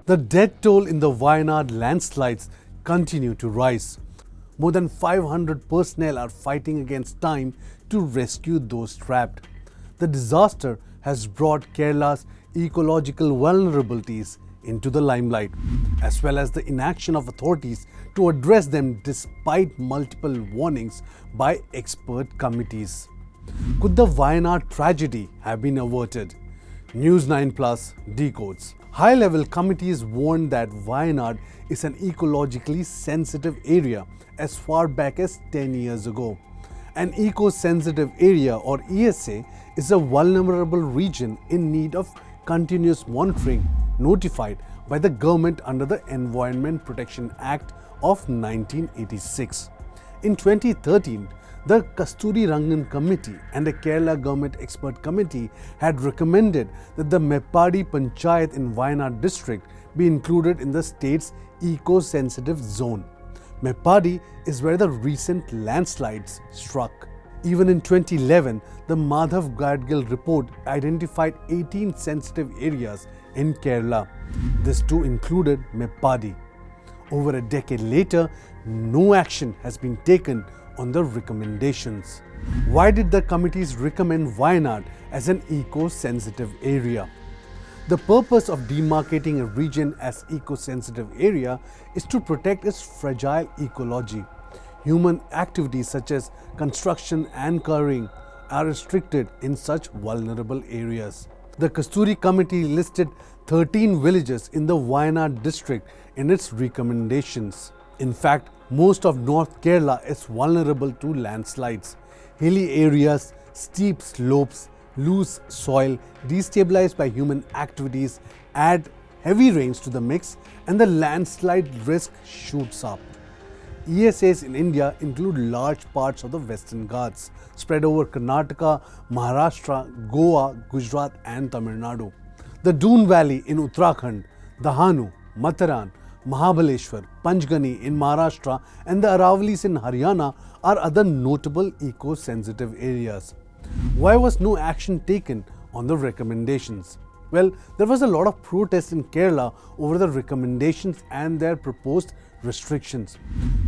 The death toll in the Wayanad landslides continue to rise. More than 500 personnel are fighting against time to rescue those trapped. The disaster has brought Kerala's ecological vulnerabilities into the limelight, as well as the inaction of authorities to address them despite multiple warnings by expert committees. Could the Wayanad tragedy have been averted? News 9 Plus decodes. High-level committees warned that Wayanad is an ecologically sensitive area as far back as 10 years ago. An eco-sensitive area, or ESA, is a vulnerable region in need of continuous monitoring, notified by the government under the Environment Protection Act of 1986. In 2013, the Kasturi Rangan Committee and the Kerala Government Expert Committee had recommended that the Meppadi Panchayat in Wayanad district be included in the state's eco-sensitive zone. Meppadi is where the recent landslides struck. Even in 2011, the Madhav Gadgil report identified 18 sensitive areas in Kerala. This too included Meppadi. Over a decade later, no action has been taken on the recommendations. Why did the committees recommend Wayanad as an eco-sensitive area? The purpose of demarcating a region as eco-sensitive area is to protect its fragile ecology. Human activities such as construction and quarrying are restricted in such vulnerable areas. The Kasturi Committee listed 13 villages in the Wayanad district in its recommendations. In fact, most of North Kerala is vulnerable to landslides. Hilly areas, steep slopes, loose soil destabilized by human activities add heavy rains to the mix, and the landslide risk shoots up. ESAs in India include large parts of the Western Ghats, spread over Karnataka, Maharashtra, Goa, Gujarat and Tamil Nadu. The Doon Valley in Uttarakhand, Dahanu, Matharan, Mahabaleshwar, Panchgani in Maharashtra and the Aravalis in Haryana are other notable eco-sensitive areas. Why was no action taken on the recommendations? Well, there was a lot of protest in Kerala over the recommendations and their proposed restrictions.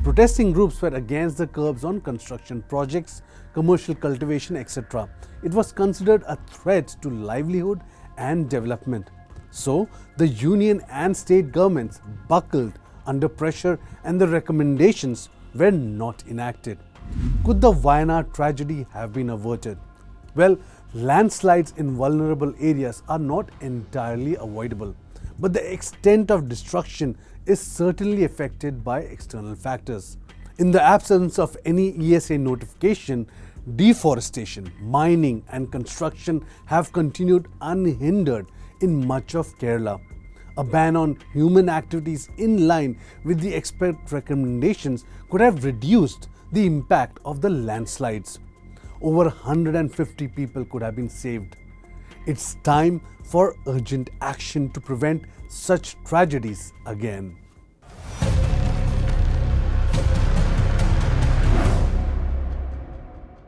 Protesting groups were against the curbs on construction projects, commercial cultivation, etc. It was considered a threat to livelihood and development. So, the union and state governments buckled under pressure and the recommendations were not enacted. Could the Wayanad tragedy have been averted? Well, landslides in vulnerable areas are not entirely avoidable, but the extent of destruction is certainly affected by external factors. In the absence of any ESA notification, deforestation, mining and construction have continued unhindered in much of Kerala. A ban on human activities in line with the expert recommendations could have reduced the impact of the landslides. Over 150 people could have been saved. It's time for urgent action to prevent such tragedies again.